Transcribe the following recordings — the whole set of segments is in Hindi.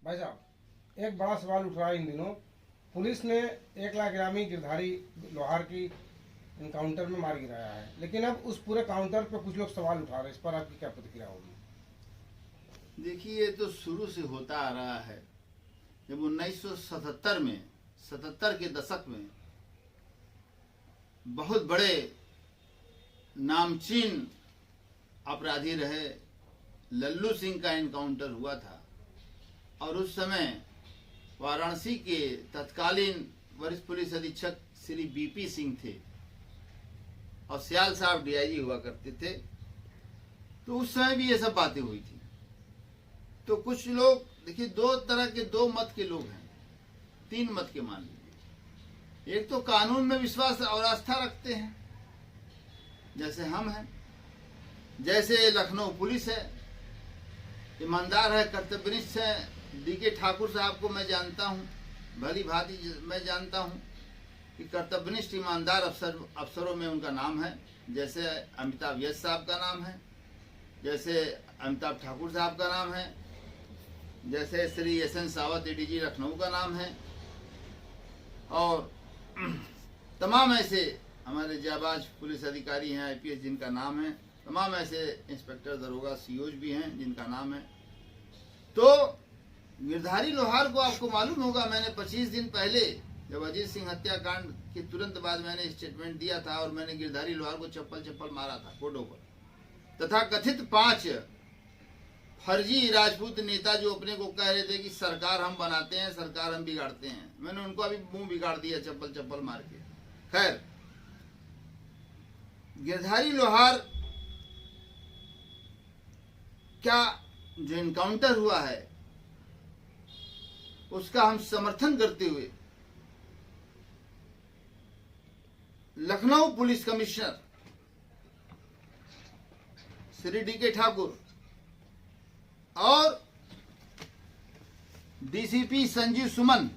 भाई साहब, एक बड़ा सवाल उठ रहा है इन दिनों। पुलिस ने 1 लाख ग्रामी गिरधारी लोहार की इनकाउंटर में मार गिराया है, लेकिन अब उस पूरे काउंटर पर कुछ लोग सवाल उठा रहे हैं। इस पर आपकी क्या प्रतिक्रिया होगी? देखिए, ये तो शुरू से होता आ रहा है। जब 1977 में 77 के दशक में बहुत बड़े नामचीन अपराधी रहे लल्लू सिंह का इनकाउंटर हुआ था, और उस समय वाराणसी के तत्कालीन वरिष्ठ पुलिस अधीक्षक श्री बीपी सिंह थे और सियाल साहब डीआईजी हुआ करते थे। तो उस समय भी ये सब बातें हुई थी। तो कुछ लोग, देखिए, दो तरह के, दो मत के लोग हैं, तीन मत के मान लीजिए। एक तो कानून में विश्वास और आस्था रखते हैं, जैसे हम हैं, जैसे लखनऊ पुलिस है, ईमानदार है, कर्तव्यनिष्ठ है। डीके ठाकुर साहब को मैं जानता हूँ, भली भांति मैं जानता हूँ कि कर्तव्यनिष्ठ ईमानदार अफसरों में उनका नाम है। जैसे अमिताभ यश साहब का नाम है, जैसे अमिताभ ठाकुर साहब का नाम है, जैसे श्री एसएन सावत एडीजी लखनऊ का नाम है, और तमाम ऐसे हमारे जाबाज पुलिस अधिकारी हैं, आईपीएस जिनका नाम है, तमाम ऐसे इंस्पेक्टर दरोगा सीओज भी हैं जिनका नाम है। तो गिरधारी लोहार को आपको मालूम होगा, मैंने 25 दिन पहले जब अजीत सिंह हत्याकांड के तुरंत बाद मैंने स्टेटमेंट दिया था और मैंने गिरधारी लोहार को चप्पल मारा था कोडों पर। तथा कथित 5 फर्जी राजपूत नेता जो अपने को कह रहे थे कि सरकार हम बनाते हैं, सरकार हम बिगाड़ते हैं, मैंने उनको अभी मुंह बिगाड़ दिया चप्पल मार के। खैर, गिरधारी लोहार क्या जो इनकाउंटर हुआ है उसका हम समर्थन करते हुए Lucknow police commissioner Shri DK Thakur और डीसीपी संजीव सुमन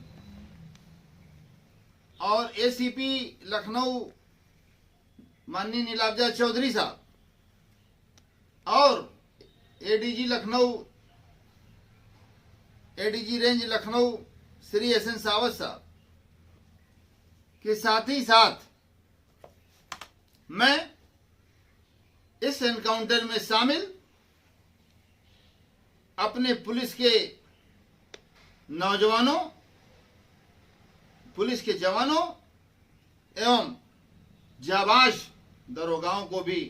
और एसीपी लखनऊ माननीय नीलाब्जा चौधरी साहब और ADG Lucknow, ADG range Lucknow Shri SN Sawat साहब के साथ ही साथ मैं इस एनकाउंटर में शामिल अपने पुलिस के नौजवानों, पुलिस के जवानों एवं जाबाज दरोगाओं को भी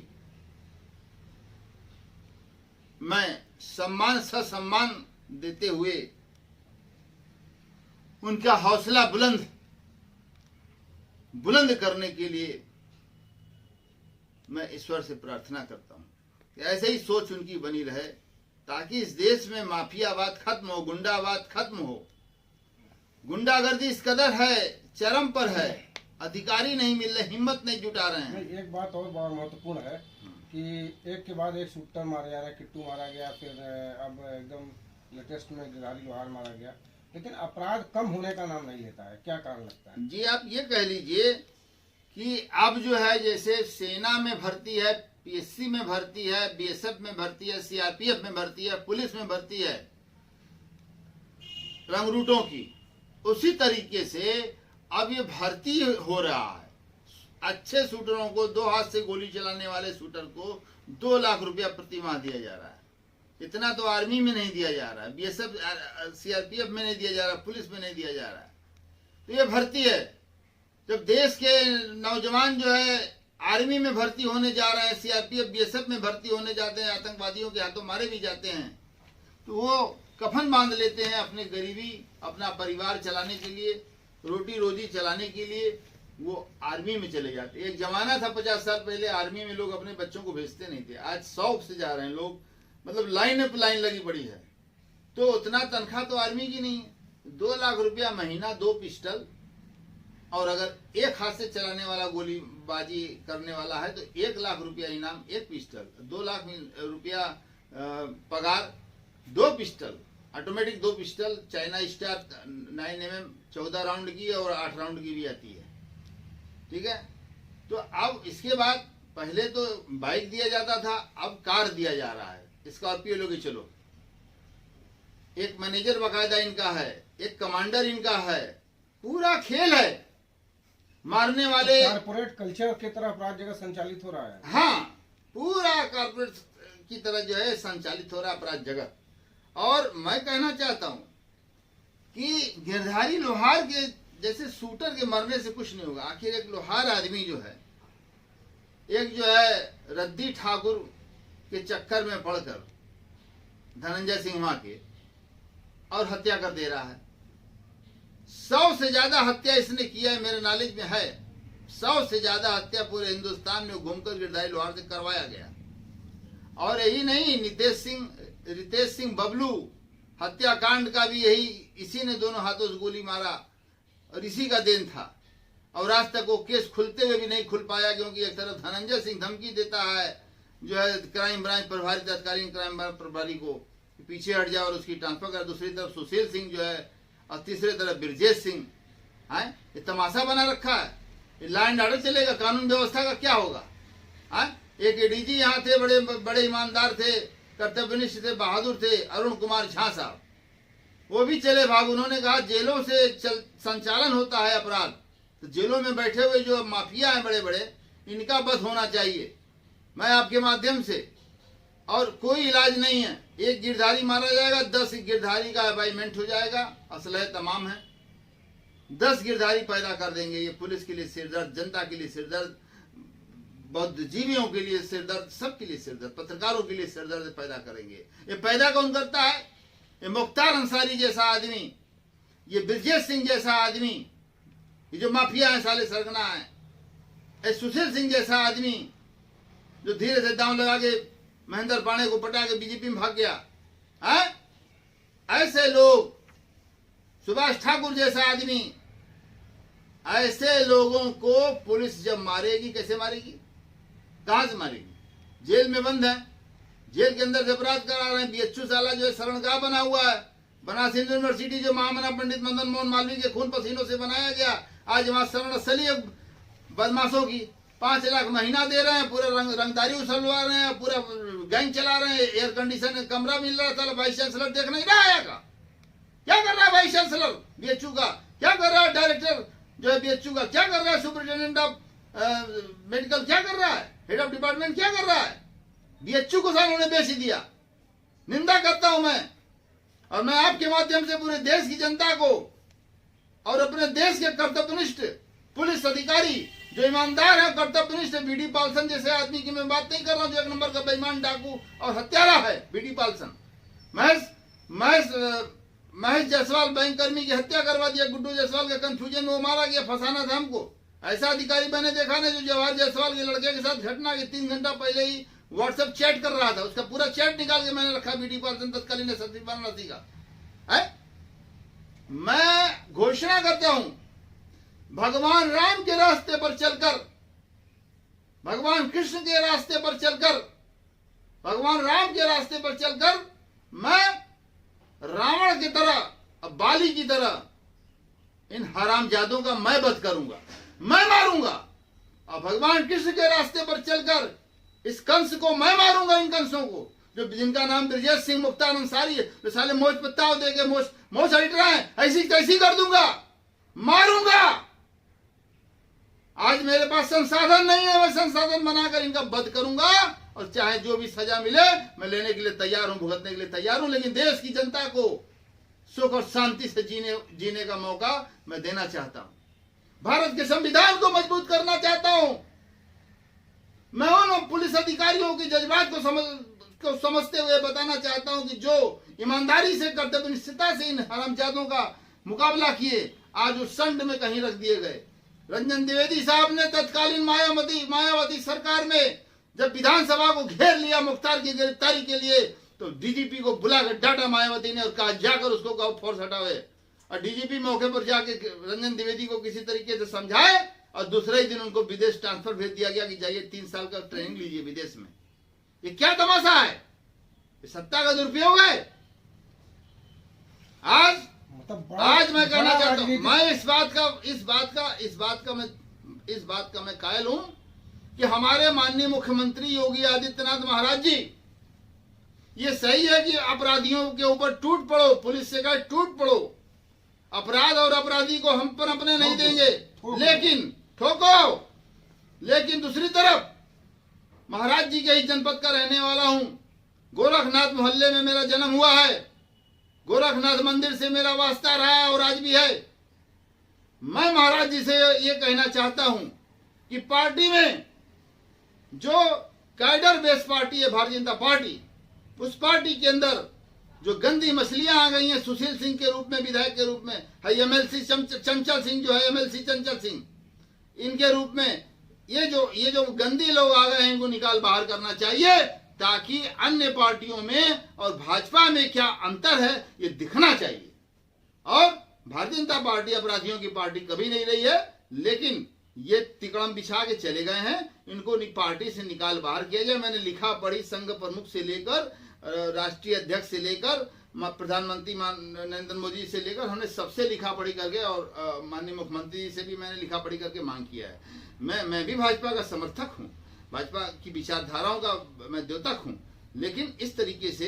मैं ससम्मान देते हुए उनका हौसला बुलंद करने के लिए मैं ईश्वर से प्रार्थना करता हूं कि ऐसे ही सोच उनकी बनी रहे, ताकि इस देश में माफियावाद खत्म हो, गुंडावाद खत्म हो। गुंडागर्दी इस कदर है, चरम पर है, अधिकारी नहीं मिल रहे, हिम्मत नहीं जुटा रहे हैं। एक बात और बहुत महत्वपूर्ण है कि एक के बाद एक शूटर मारा जा रहा है, किट्टू मारा गया, फिर अब एकदम लेटेस्ट में गिरधारी लोहार मारा गया, लेकिन अपराध कम होने का नाम नहीं लेता है। क्या कारण लगता है? जी, आप ये कह लीजिए कि अब जो है, जैसे सेना में भर्ती है, पीएससी में भर्ती है, बीएसएफ में भर्ती है, सीआरपीएफ में भर्ती है, पुलिस में भर्ती है रंगरूटों की, उसी तरीके से अब ये भर्ती हो रहा है। अच्छे शूटरों को, 2 हाथ से गोली चलाने वाले शूटर को 2 लाख रुपया प्रति माह दिया जा रहा है। इतना तो आर्मी में नहीं दिया जा रहा है, बीएसएफ सीआरपीएफ में नहीं दिया जा रहा, पुलिस में नहीं दिया जा रहा है। तो ये भर्ती है। जब देश के नौजवान जो है आर्मी में भर्ती होने जा रहे हैं, सीआरपीएफ बीएसएफ में भर्ती होने जाते हैं, आतंकवादियों के हाथों मारे भी जाते हैं, तो वो कफन बांध लेते हैं अपने गरीबी, अपना परिवार चलाने के लिए, रोटी रोजी चलाने के लिए वो आर्मी में चले जाते। एक जमाना था 50 साल पहले, आर्मी में लोग अपने बच्चों को भेजते नहीं थे। आज शौक से जा रहे हैं लोग, मतलब लाइन पे लाइन लगी पड़ी है। तो उतना तनख्वाह तो आर्मी की नहीं है। 2 लाख रुपया महीना, 2 पिस्टल, और अगर एक हाथ से चलाने वाला गोलीबाजी करने वाला है तो 1 लाख रुपया इनाम, 1 पिस्टल, 2 लाख रुपया पगार, 2 pistol, automatic 2 pistol, China star 9mm 14 round की और 8 राउंड की भी आती है। ठीक है। तो अब इसके बाद पहले तो बाइक दिया जाता था, अब कार दिया जा रहा है, स्कॉर्पियो लोगे चलो। एक मैनेजर बकायदा इनका है, एक कमांडर इनका है, पूरा खेल है। मारने वाले कारपोरेट कल्चर की तरह अपराध जगह संचालित हो रहा है। हाँ, पूरा कारपोरेट की तरह जो है संचालित हो रहा अपराध जगत। और मैं कहना चाहता हूं कि गिरधारी लोहार के जैसे शूटर के मरने से कुछ नहीं होगा। आखिर एक लोहार आदमी जो है, एक जो है रद्दी ठाकुर के चक्कर में पड़कर धनंजय सिंह के और हत्या कर दे रहा है। 100 से ज्यादा हत्या इसने किया है, मेरे नॉलेज में है। 100 से ज्यादा हत्या पूरे हिंदुस्तान में घूमकर गिरधारी लोहार से करवाया गया। और यही नहीं, रितेश सिंह बबलू हत्याकांड का भी यही, इसी ने दोनों हाथों से गोली मारा और इसी का देन था। और आज तक वो केस खुलते हुए भी नहीं खुल पाया, क्योंकि एक तरफ धनंजय सिंह धमकी देता है जो है क्राइम ब्रांच प्रभारी, तत्कालीन क्राइम ब्रांच प्रभारी को पीछे हट जाए और उसकी ट्रांसफर कर। दूसरी तरफ सुशील सिंह जो है और तीसरी तरफ ब्रजेश सिंह है। ये तमाशा बना रखा है। लॉ एंड ऑर्डर चलेगा, कानून व्यवस्था का क्या होगा? है एक एडीजी यहाँ थे, बड़े बड़े ईमानदार थे, कर्तव्यनिष्ठ थे, बहादुर थे, अरुण कुमार झा साहब। वो भी चले भाग। उन्होंने कहा जेलों से संचालन होता है अपराध, तो जेलों में बैठे हुए जो माफिया हैं बड़े बड़े, इनका वध होना चाहिए। मैं आपके माध्यम से, और कोई इलाज नहीं है। एक गिरधारी मारा जाएगा, 10 गिरधारी का अपाइंटमेंट हो जाएगा, असलह तमाम है। 10 गिरधारी पैदा कर देंगे। ये पुलिस के लिए सिरदर्द, जनता के लिए सिरदर्द, बौद्धजीवियों के लिए सिरदर्द, सबके लिए सिरदर्द, पत्रकारों के लिए सिरदर्द पैदा करेंगे। ये पैदा कौन करता है? ये मुख्तार अंसारी जैसा आदमी, ये ब्रजेश सिंह जैसा आदमी, ये जो माफिया है, साले सरगना है, ये सुशील सिंह जैसा आदमी जो धीरे से दांव लगा के महेंद्र पांडे को पटा के बीजेपी में भाग गया है। ऐसे लोग, सुभाष ठाकुर जैसा आदमी, ऐसे लोगों को पुलिस जब मारेगी, कैसे मारेगी? कहां से मारेगी? जेल में बंद है, जेल के अंदर से अपराध करा रहे हैं। बीएचयू साला जो है शरणगाह बना हुआ है। बनारस हिंदू यूनिवर्सिटी जो महामना पंडित मदन मोहन मालवीय के खून पसीनों से बनाया गया, आज वहां शरण स्थली है बदमाशों की। 5 लाख महीना दे रहे हैं, पूरा रंगदारी उछलवा रहे हैं, पूरा गैंग चला रहे हैं। एयर कंडीशन कमरा मिल रहा था। वाइस चांसलर देख नहीं रहा है का? क्या कर रहा है वाइस चांसलर बीएचयू का? क्या कर रहा है डायरेक्टर जो है बीएचयू का? क्या कर रहा है सुपरिटेंडेंट ऑफ मेडिकल? क्या कर रहा है हेड ऑफ डिपार्टमेंट? क्या कर रहा है? बीएचयू को सालों ने बेच दिया। निंदा करता हूं मैं, और मैं आपके माध्यम से पूरे देश की जनता को और अपने देश के कर्तव्यनिष्ठ पुलिस अधिकारी जो ईमानदार है, कर्तव्यनिष्ठ, बीडी पालसन जैसे आदमी की मैं बात नहीं कर रहा हूं, जो 1 नंबर का बेईमान डाकू और हत्यारा है BD Paulson. Mahesh Jaiswal bank कर्मी की हत्या करवा दिया। गुड्डू जायसवाल के कंफ्यूजन में वो मारा गया, फंसाना था हमको। ऐसा अधिकारी मैंने देखा ना जो जवाहर जायसवाल के लड़के के साथ घटना के 3 घंटा पहले ही व्हाट्सएप चैट कर रहा था। उसका पूरा चैट निकाल के मैंने रखा बीडी पालसन तत्कालीन सचिव वाराणसी का है। मैं घोषणा करता हूं, भगवान राम के रास्ते पर चलकर, भगवान कृष्ण के रास्ते पर चलकर, भगवान राम के रास्ते पर चलकर मैं रावण की तरह, बाली की तरह इन हरामजादों का मैं वध करूंगा, मैं मारूंगा। और भगवान कृष्ण के रास्ते पर चलकर इस कंस को मैं मारूंगा। इन कंसों को जो जिनका नाम ब्रजेश सिंह, मुख्तार अंसारी है, जो साले मोच पत्ता देके मोच हट रहा है, ऐसी तैसी कर दूंगा, मारूंगा। आज मेरे पास संसाधन नहीं है, मैं संसाधन बनाकर इनका वध करूंगा, और चाहे जो भी सजा मिले मैं लेने के लिए तैयार हूं, भुगतने के लिए तैयार हूं। लेकिन देश की जनता को सुख और शांति से जीने का मौका मैं देना चाहता हूं। भारत के संविधान को मजबूत करना चाहता हूं। मैं उन पुलिस अधिकारियों के जज्बात को समझते हुए बताना चाहता हूं कि जो ईमानदारी से, कर्तव्यनिष्ठता से इन हरामजादों का मुकाबला किए, आज उस संड में कहीं रख दिए गए। रंजन द्विवेदी साहब ने तत्कालीन मायावती सरकार में जब विधानसभा को घेर लिया मुख्तार की गिरफ्तारी के लिए, तो डीजीपी को बुलाकर डांटा मायावती ने और कहा जाकर उसको कहो फोर्स हटावे। और डीजीपी मौके पर जाके रंजन द्विवेदी को किसी तरीके से समझाए, और दूसरे ही दिन उनको विदेश ट्रांसफर भेज दिया गया कि जाइए 3 साल का ट्रेनिंग लीजिए विदेश में। ये क्या तमाशा है? ये सत्ता का दुरुपयोग है। आज मैं कहना चाहता हूं, मैं इस बात का मैं कायल हूं कि हमारे माननीय मुख्यमंत्री योगी आदित्यनाथ महाराज जी ये सही है कि अपराधियों के ऊपर टूट पड़ो, पुलिस से कहे टूट पड़ो, अपराध और अपराधी को हम पर अपने नहीं देंगे, लेकिन ठोको। लेकिन दूसरी तरफ महाराज जी के ही जनपद का रहने वाला हूं, गोरखनाथ मोहल्ले में मेरा जन्म हुआ है, गोरखनाथ मंदिर से मेरा वास्ता रहा है और आज भी है। मैं महाराज जी से ये कहना चाहता हूं कि पार्टी में जो कैडर बेस पार्टी है भारतीय जनता पार्टी, उस पार्टी के अंदर जो गंदी मछलियां आ गई हैं, सुशील सिंह के रूप में, विधायक के रूप में है, एमएलसी चंचल सिंह जो है, एमएलसी चंचल सिंह, इनके रूप में ये जो गंदी लोग आ गए हैं, इनको निकाल बाहर करना चाहिए, ताकि अन्य पार्टियों में और भाजपा में क्या अंतर है ये दिखना चाहिए। और भारतीय जनता पार्टी अपराधियों की पार्टी कभी नहीं रही है, लेकिन ये तिकड़म बिछा के चले गए हैं, इनको पार्टी से निकाल बाहर किया जाए। मैंने लिखा पढ़ी, संघ प्रमुख से लेकर राष्ट्रीय अध्यक्ष से लेकर प्रधानमंत्री नरेंद्र मोदी से लेकर, हमने सबसे लिखा पढ़ी करके, और माननीय मुख्यमंत्री जी से भी मैंने लिखा पढ़ी करके मांग किया है। मैं भी भाजपा का समर्थक हूँ, भाजपा की विचारधाराओं का मैं द्योतक हूँ, लेकिन इस तरीके से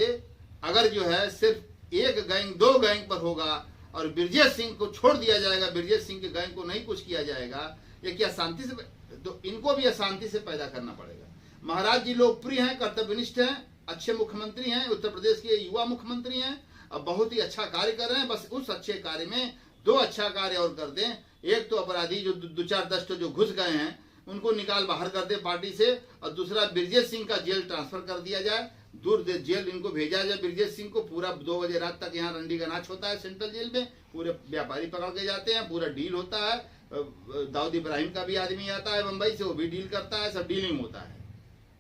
अगर जो है सिर्फ एक गैंग, दो गैंग पर होगा और ब्रजेश सिंह को छोड़ दिया जाएगा, ब्रजेश सिंह के गैंग को नहीं कुछ किया जाएगा, ये क्या शांति से, तो इनको भी अशांति से पैदा करना पड़ेगा। महाराज जी लोकप्रिय हैं, कर्तव्यनिष्ठ हैं, अच्छे मुख्यमंत्री हैं, उत्तर प्रदेश के युवा मुख्यमंत्री हैं, अब बहुत ही अच्छा कार्य कर रहे हैं। बस उस अच्छे कार्य में दो अच्छा कार्य और कर दें। एक तो अपराधी जो 2-4-10 जो घुस गए हैं उनको निकाल बाहर कर दे पार्टी से, और दूसरा ब्रजेश सिंह का जेल ट्रांसफर कर दिया जाए, दूर जेल इनको भेजा जाए। ब्रजेश सिंह को पूरा 2 बजे रात तक यहाँ रंडी का नाच होता है सेंट्रल जेल में, पूरे व्यापारी पकड़ के जाते हैं, पूरा डील होता है। दाऊद इब्राहिम का भी आदमी आता है मुंबई से, वो भी डील करता है, सब डीलिंग होता है।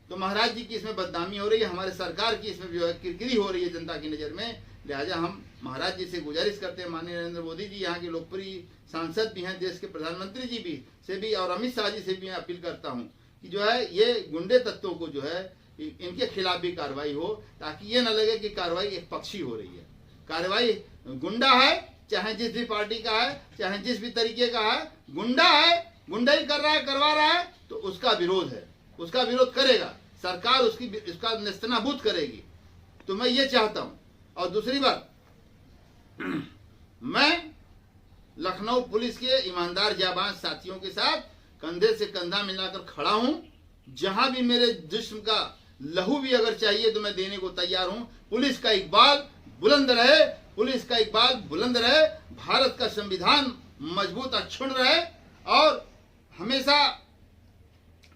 तो महाराज जी की इसमें बदनामी हो रही है, हमारे सरकार की इसमें जो है किरकिरी हो रही है जनता की नजर में। लिहाजा हम महाराज जी से गुजारिश करते हैं, माननीय नरेंद्र मोदी जी यहाँ के लोकप्रिय सांसद भी हैं, देश के प्रधानमंत्री जी भी से भी, और अमित शाह जी से भी अपील करता हूँ कि जो है ये गुंडे तत्वों को जो है इनके खिलाफ भी कार्रवाई हो, ताकि ये न लगे कि कार्रवाई एक पक्षी हो रही है। कार्रवाई गुंडा है, चाहे जिस भी पार्टी का है, चाहे जिस भी तरीके का है, गुंडा है, गुंडाई कर रहा है, करवा रहा है, तो उसका विरोध है, उसका विरोध करेगा सरकार, उसका नेस्तनाबूद करेगी। तो मैं ये चाहता हूं। और दूसरी बात, मैं लखनऊ पुलिस के ईमानदार जाबाज साथियों के साथ कंधे से कंधा मिलाकर खड़ा हूं। जहां भी मेरे जिस्म का लहू भी अगर चाहिए तो मैं देने को तैयार हूं। पुलिस का इकबाल बुलंद रहे, पुलिस का इकबाल बुलंद रहे, भारत का संविधान मजबूत अक्षुण्ण रहे, और हमेशा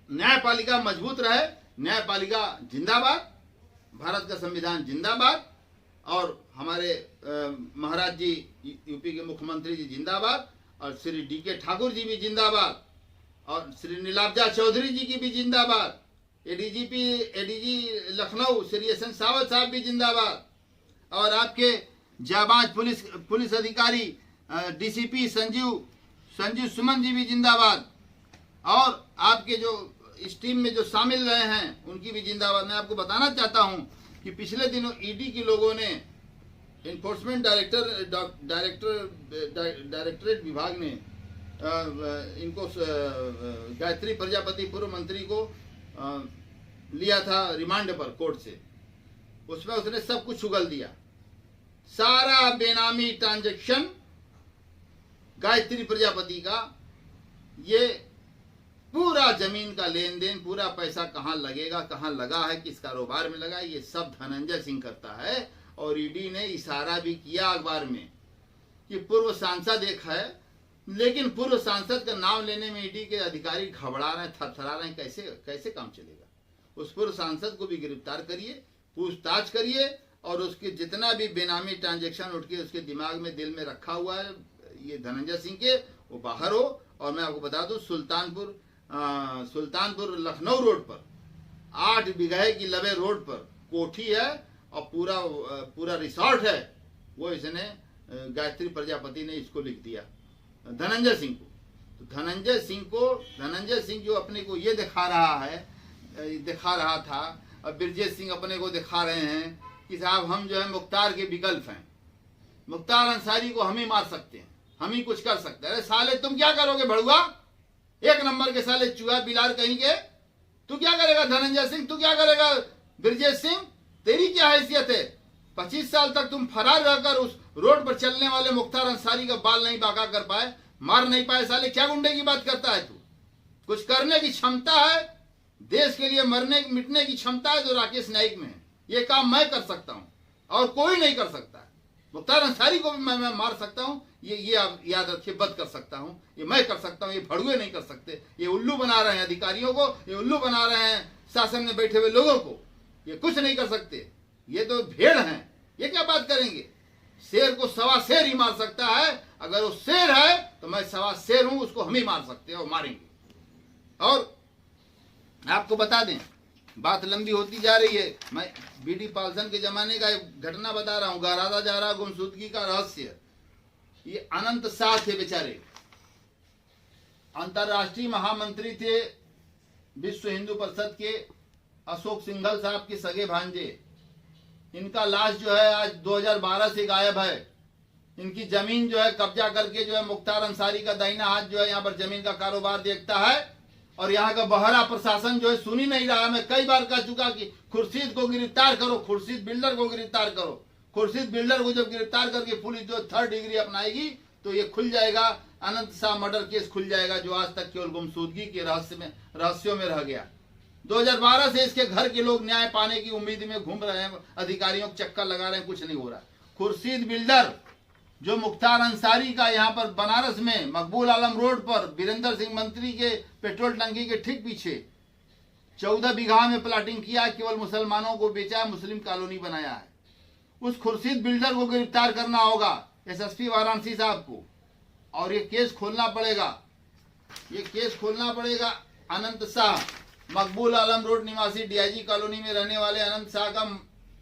न्यायपालिका मजबूत रहे। न्यायपालिका जिंदाबाद, भारत का संविधान जिंदाबाद, और हमारे महाराज जी यूपी के मुख्यमंत्री जी जिंदाबाद, और श्री DK ठाकुर जी भी जिंदाबाद, और श्री नीलाब्जा चौधरी जी की भी जिंदाबाद, ADG लखनऊ श्री SN सावत साहब भी जिंदाबाद, और आपके जाबाज पुलिस अधिकारी DCP संजीव सुमन जी भी जिंदाबाद, और आपके जो इस टीम में जो शामिल रहे हैं उनकी भी जिंदाबाद। मैं आपको बताना चाहता हूं कि पिछले दिनों ED के लोगों ने, इन्फोर्समेंट डायरेक्टरेट विभाग ने इनको गायत्री प्रजापति पूर्व मंत्री को लिया था रिमांड पर कोर्ट से। उसमें उसने सब कुछ उगल दिया, सारा बेनामी ट्रांजैक्शन गायत्री प्रजापति का, ये पूरा जमीन का लेन देन, पूरा पैसा कहाँ लगेगा, कहाँ लगा है, किस कारोबार में लगा, ये सब धनंजय सिंह करता है। और ईडी ने इशारा भी किया अखबार में कि पूर्व सांसद एक है, लेकिन पूर्व सांसद का नाम लेने में ईडी के अधिकारी घबरा रहे हैं, थरथरा रहे हैं, कैसे काम चलेगा। उस पूर्व सांसद को भी गिरफ्तार करिए, पूछताछ करिए, और उसके जितना भी बेनामी ट्रांजैक्शन उठ के उसके दिमाग में, दिल में रखा हुआ है ये धनंजय सिंह के, वो बाहर हो। और मैं आपको बता दूं, सुल्तानपुर लखनऊ रोड पर 8 बीघे की लबे रोड पर कोठी है और पूरा रिसोर्ट है, वो इसने गायत्री प्रजापति ने इसको लिख दिया धनंजय सिंह को। तो धनंजय सिंह जो अपने को ये दिखा रहा था, और ब्रजेश सिंह अपने को दिखा रहे हैं कि साहब हम जो है मुख्तार के विकल्प हैं, मुख्तार अंसारी को हम ही मार सकते हैं, हम ही कुछ कर सकते हैं। अरे साले तुम क्या करोगे भड़ुआ, एक नंबर के साले चूहा बिलार कहेंगे, तू क्या करेगा धनंजय सिंह, तू क्या करेगा ब्रजेश सिंह, तेरी क्या हैसियत है? 25 साल तक तुम फरार रहकर उस रोड पर चलने वाले मुख्तार अंसारी का बाल नहीं बांका कर पाए, मार नहीं पाए। साले क्या गुंडे की बात करता है तू? कुछ करने की क्षमता है, देश के लिए मरने मिटने की क्षमता है जो राकेश नाइक में है। ये काम मैं कर सकता हूं और कोई नहीं कर सकता है। मुख्तार अंसारी को भी मैं मार सकता हूं, ये आप याद रखिए, बद कर सकता हूं, ये मैं कर सकता हूं, ये भड़ुए नहीं कर सकते। ये उल्लू बना रहे हैं अधिकारियों को, ये उल्लू बना रहे हैं शासन में बैठे हुए लोगों को, ये कुछ नहीं कर सकते। ये तो भेड़ हैं, ये क्या बात करेंगे? शेर को सवा शेर ही मार सकता है। अगर वो शेर है तो मैं सवा शेर हूं, उसको हम ही मार सकते हैं और मारेंगे। और आपको बता दें, बात लंबी होती जा रही है। मैं बीडी पालसन के जमाने का एक घटना बता रहा हूं, गहराता जा रहा गुमशुदगी का रहस्य। ये अनंत शाह थे बेचारे, अंतर्राष्ट्रीय महामंत्री थे विश्व हिंदू परिषद के, अशोक सिंघल साहब के सगे भांजे। इनका लाश जो है आज 2012 से गायब है। इनकी जमीन जो है कब्जा करके जो है मुख्तार अंसारी का दाहिना हाथ जो है यहाँ पर जमीन का कारोबार देखता है। और यहाँ का बहरा प्रशासन जो है सुन ही नहीं रहा। मैं कई बार कह चुका कि खुर्शीद को गिरफ्तार करो, खुर्शीद बिल्डर को गिरफ्तार करो। खुर्शीद बिल्डर को जब गिरफ्तार करके पुलिस जो 3rd डिग्री अपनाएगी तो ये खुल जाएगा, अनंत शाह मर्डर केस खुल जाएगा, जो आज तक केवल गुमशुदगी के रहस्यों में रह गया। 2012 से इसके घर के लोग न्याय पाने की उम्मीद में घूम रहे हैं, अधिकारियों को चक्कर लगा रहे हैं, कुछ नहीं हो रहा। खुर्शीद बिल्डर जो मुख्तार अंसारी का यहाँ पर बनारस में मकबूल आलम रोड पर वीरेंद्र सिंह मंत्री के पेट्रोल टंकी के ठीक पीछे 14 बीघा में प्लाटिंग किया, केवल मुसलमानों को बेचा, मुस्लिम कॉलोनी बनाया है। उस खुर्शीद बिल्डर को गिरफ्तार करना होगा एसएसपी वाराणसी साहब को, और ये केस खोलना पड़ेगा, ये केस खोलना पड़ेगा। अनंत शाह मकबूल आलम रोड निवासी डीआईजी कॉलोनी में रहने वाले अनंत शाह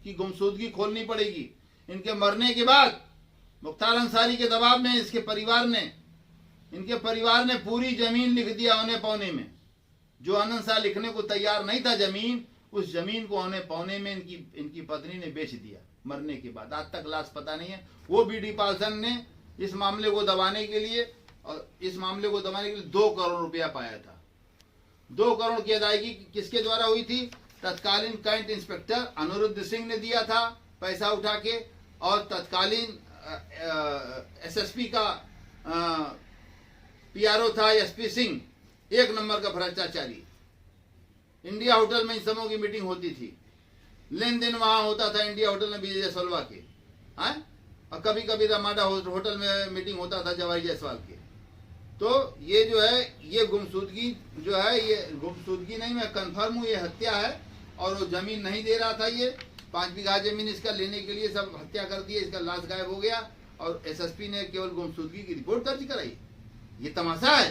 की गुमशुदगी खोलनी पड़ेगी। इनके मरने के बाद मुख्तार अंसारी के दबाव में इनके परिवार ने पूरी जमीन लिख दिया औने पौने में। जो अनंत शाह लिखने को तैयार नहीं था जमीन, उस जमीन को औने पौने में इनकी पत्नी ने बेच दिया मरने के बाद। आज तक लाश पता नहीं है। वो बीडी पालसन ने इस मामले को दबाने के लिए 2 करोड़ रुपया पाया था। 2 करोड़ की अदायगी किसके द्वारा हुई थी? तत्कालीन कैंट इंस्पेक्टर अनिरुद्ध सिंह ने दिया था पैसा उठा के, और तत्कालीन एसएसपी का पीआरओ था एसपी सिंह, 1 नंबर का भ्रष्टाचारी। इंडिया होटल में इन समूह की मीटिंग होती थी, लेन देन वहां होता था इंडिया होटल में विजय जायसवाल के, और कभी कभी रमाडा होटल में मीटिंग होता था जवाई जायसवाल के। तो ये जो है, ये गुमशुदगी जो है, ये गुमशुदगी नहीं, मैं कन्फर्म हूँ, ये हत्या है। और वो जमीन नहीं दे रहा था, ये 5 बीघा जमीन इसका लेने के लिए सब हत्या कर दी, इसका लाश गायब हो गया, और एसएसपी ने केवल गुमशुदगी की रिपोर्ट दर्ज कराई। ये तमाशा है।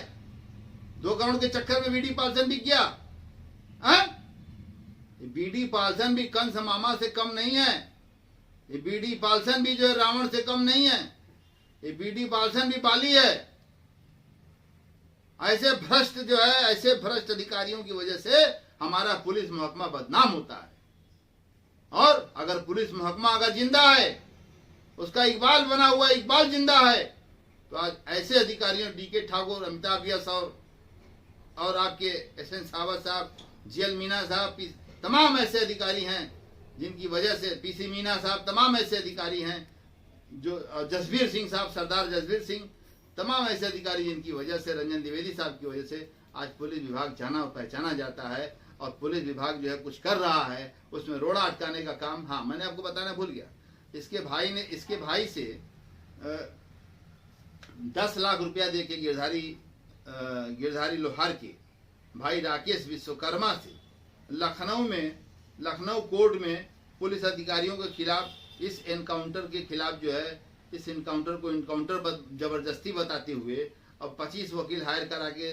2 करोड़ के चक्कर में बीडी पालसन बिक गया। बीडी पालसन भी कंस मामा से कम नहीं है। ये बीडी पालसन भी जो है रावण से कम नहीं है। ये बीडी पालसन भी बाली है। ऐसे भ्रष्ट जो है, ऐसे भ्रष्ट अधिकारियों की वजह से हमारा पुलिस महकमा बदनाम होता है। और अगर पुलिस महकमा अगर जिंदा है, उसका इकबाल बना हुआ इकबाल जिंदा है, तो आज ऐसे अधिकारियों डीके ठाकुर, अमिताभ यस और आपके एसएन सावत साहब, जीएल मीना साहब, तमाम ऐसे अधिकारी हैं जिनकी वजह से, पीसी मीना साहब, तमाम ऐसे अधिकारी हैं जो, जसबीर सिंह साहब, सरदार जसबीर सिंह, तमाम ऐसे अधिकारी जिनकी वजह से, रंजन द्विवेदी साहब की वजह से आज पुलिस विभाग जाना पहचाना जाता है। और पुलिस विभाग जो है कुछ कर रहा है, उसमें रोड़ा अटकाने का काम। हाँ, मैंने आपको बताना भूल गया, इसके भाई से 10 लाख रुपया दे के गिरधारी लोहार के भाई राकेश विश्वकर्मा से लखनऊ कोर्ट में पुलिस अधिकारियों के खिलाफ इस एनकाउंटर के खिलाफ जो है, इस एनकाउंटर को एनकाउंटर जबरदस्ती बताते हुए अब 25 वकील हायर करा के,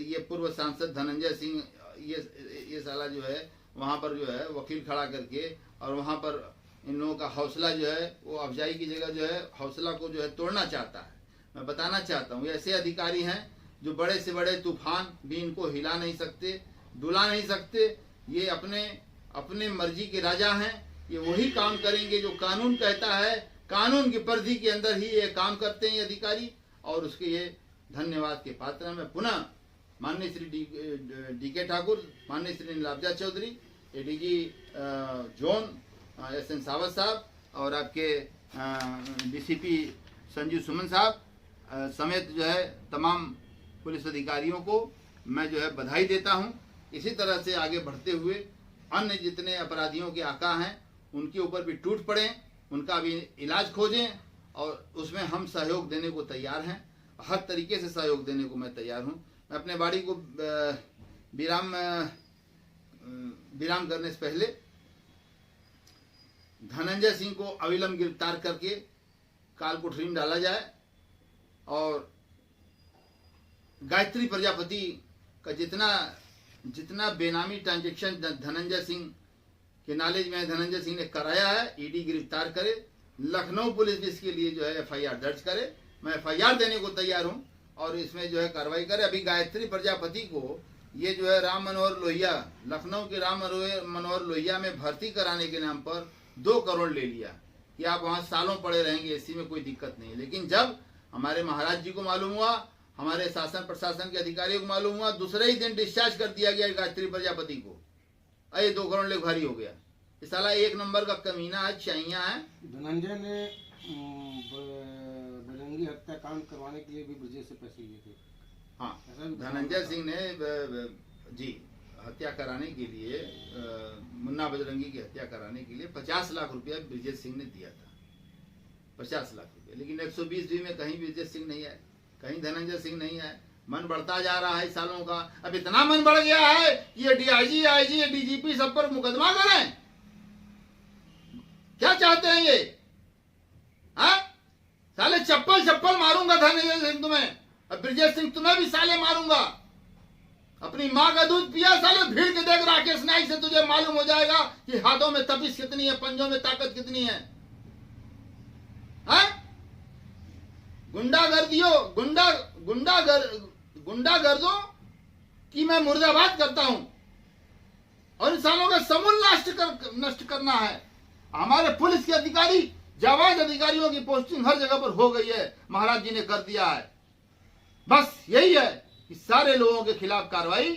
ये पूर्व सांसद धनंजय सिंह, ये साला जो है वहां पर जो है वकील खड़ा करके, और वहां पर इन लोगों का हौसला जो है वो अफजाई की जगह जो है हौसला को जो है तोड़ना चाहता है। मैं बताना चाहता हूँ, ऐसे अधिकारी हैं जो बड़े से बड़े तूफान भी इनको हिला नहीं सकते, डुला नहीं सकते। ये अपने मर्जी के राजा हैं। ये वही काम करेंगे जो कानून कहता है, कानून की परिधि के अंदर ही ये काम करते हैं ये अधिकारी, और उसके ये धन्यवाद के पात्र हैं। मैं पुनः माननीय श्री डीके ठाकुर, माननीय Shri Nilabja Chaudhary, ADG zone SN Sawat साहब और आपके DCP संजीव सुमन साहब समेत जो है तमाम पुलिस अधिकारियों को मैं जो है बधाई देता हूं। इसी तरह से आगे बढ़ते हुए अन्य जितने अपराधियों के आका हैं उनके ऊपर भी टूट पड़ें, उनका भी इलाज खोजें और उसमें हम सहयोग देने को तैयार हैं। हर तरीके से सहयोग देने को मैं तैयार हूं। मैं अपने बाड़ी को विराम करने से पहले धनंजय सिंह को अविलंब गिरफ्तार करके काल कोठरी में डाला जाए और गायत्री प्रजापति का जितना बेनामी ट्रांजैक्शन धनंजय सिंह के नॉलेज में धनंजय सिंह ने कराया है, ईडी गिरफ्तार करे। लखनऊ पुलिस भी इसके लिए जो है FIR दर्ज करे। मैं FIR देने को तैयार हूं और इसमें जो है कार्रवाई करे। अभी गायत्री प्रजापति को ये जो है राम मनोहर लोहिया, लखनऊ के राम मनोहर लोहिया में भर्ती कराने के नाम पर 2 करोड़ ले लिया कि आप वहां सालों पड़े रहेंगे, इसी में कोई दिक्कत नहीं है। लेकिन जब हमारे महाराज जी को मालूम हुआ, हमारे शासन प्रशासन के अधिकारियों को मालूम हुआ, दूसरे ही दिन डिस्चार्ज कर दिया गया गायत्री प्रजापति को। अरे 2 करोड़ ले भारी हो गया। इस साला 1 नंबर का कमीना है, चाहिया है। धनंजय ने बजरंगी हत्याकांड करवाने के लिए भी ब्रजेश से पैसे लिए थे। हाँ, धनंजय सिंह ने जी हत्या कराने के लिए मुन्ना बजरंगी की हत्या कराने के लिए 50 लाख रुपया ब्रजेश सिंह ने दिया था। 50 लाख रुपया। लेकिन 120 में कहीं ब्रजेश सिंह नहीं आए, कहीं धनंजय सिंह नहीं आए। मन बढ़ता जा रहा है सालों का। अब इतना मन बढ़ गया है ये DIG, IG, DGP सब पर मुकदमा करें। क्या चाहते हैं ये? हाँ, साले चप्पल मारूंगा धनंजय सिंह तुम्हें, अब ब्रजेश सिंह तुम्हें भी साले मारूंगा। अपनी माँ का दूध पिया साले, भीड़ के देख राकेश नाइक से तुझे मालूम हो जाएगा कि हाथों में तपिश कितनी है, पंजों में ताकत कितनी है। हाँ? गुंडागर्दों की मैं मुर्दाबाद करता हूं और इंसानों का समूल नष्ट करना है। हमारे पुलिस के अधिकारी, जाबाज अधिकारियों की पोस्टिंग हर जगह पर हो गई है, महाराज जी ने कर दिया है। बस यही है कि सारे लोगों के खिलाफ कार्रवाई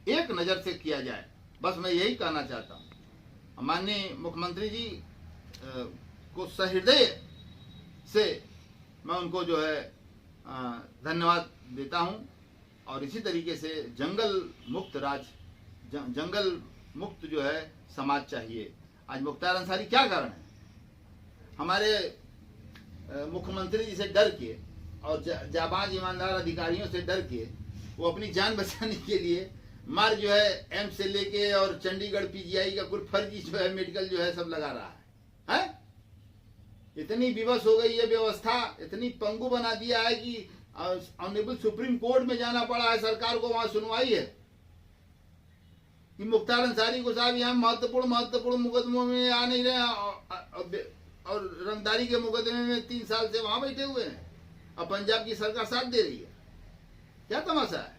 एक नजर से किया जाए। बस मैं यही कहना चाहता हूं। माननीय मुख्यमंत्री जी को सहृदय से मैं उनको जो है धन्यवाद देता हूं और इसी तरीके से जंगल मुक्त जो है समाज चाहिए। आज मुख्तार अंसारी क्या कारण है? हमारे मुख्यमंत्री जी से डर के और जाबाज ईमानदार अधिकारियों से डर के वो अपनी जान बचाने के लिए मार जो है एम्स से लेके और चंडीगढ़ PGI का कुछ फर्जी जो है मेडिकल जो है सब लगा रहा है, हैं? इतनी विवश हो गई है व्यवस्था, इतनी पंगु बना दिया है कि ऑनरेबल सुप्रीम कोर्ट में जाना पड़ा है सरकार को, वहां सुनवाई है कि मुख्तार अंसारी को साहब यहाँ महत्वपूर्ण मुकदमों में आ नहीं रहे और रंगदारी के मुकदमे में 3 साल से वहां बैठे हुए हैं और पंजाब की सरकार साथ दे रही है। क्या तमाशा है?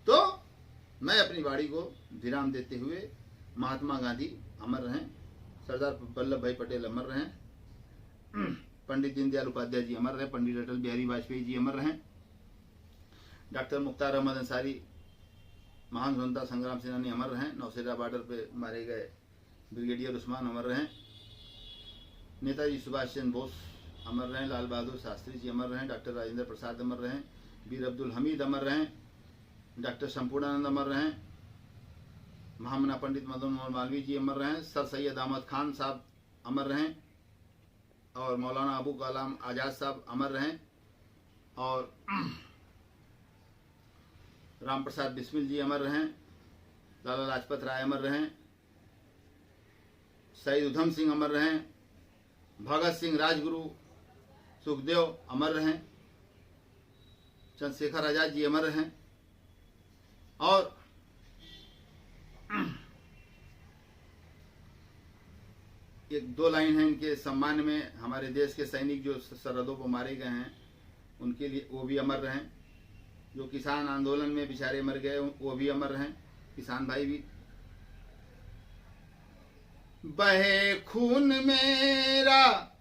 तो मैं अपनी वाणी को विराम देते हुए, महात्मा गांधी अमर रहें, सरदार वल्लभ भाई पटेल अमर रहें, पंडित दीनदयाल उपाध्याय जी अमर रहे, पंडित अटल बिहारी वाजपेयी जी अमर रहें, डॉक्टर मुख्तार अहमद अंसारी महान स्वतंत्रता संग्राम सेनानी अमर रहें, नौशेरा बॉर्डर पे मारे गए ब्रिगेडियर उस्मान अमर रहें, नेताजी सुभाष चंद्र बोस अमर रहें, लाल बहादुर शास्त्री जी अमर रहें, डॉक्टर राजेंद्र प्रसाद अमर रहें, वीर अब्दुल हमीद अमर रहें, डॉक्टर संपूर्णानंद अमर रहें, महामना पंडित मदन मोहन मालवीय जी अमर रहें, सर सैयद अहमद खान साहब अमर रहें और मौलाना अबू कलाम आजाद साहब अमर रहें और राम प्रसाद बिस्मिल जी अमर रहें, लाला लाजपत राय अमर रहें, शहीद उधम सिंह अमर रहें, भगत सिंह, राजगुरु, सुखदेव अमर रहें, चंद्रशेखर आजाद जी अमर रहें और एक 2 लाइन है इनके सम्मान में। हमारे देश के सैनिक जो सरहदों पर मारे गए हैं उनके लिए वो भी अमर रहें। जो किसान आंदोलन में बेचारे मर गए वो भी अमर रहें, किसान भाई भी। बहे खून मेरा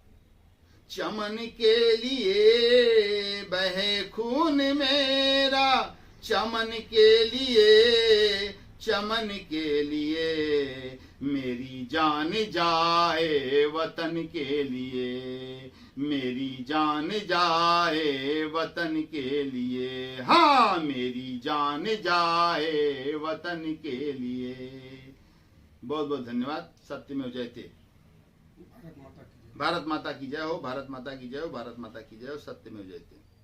चमन के लिए, बहे खून मेरा चमन के लिए, चमन के लिए मेरी जान जाए वतन के लिए, मेरी जान जाए वतन के लिए, हाँ मेरी जान जाए वतन के लिए। बहुत बहुत धन्यवाद। सत्यमेव जयते। भारत माता की जय। भारत माता की जय हो, भारत माता की जय हो, भारत माता की जय हो। सत्यमेव जयते।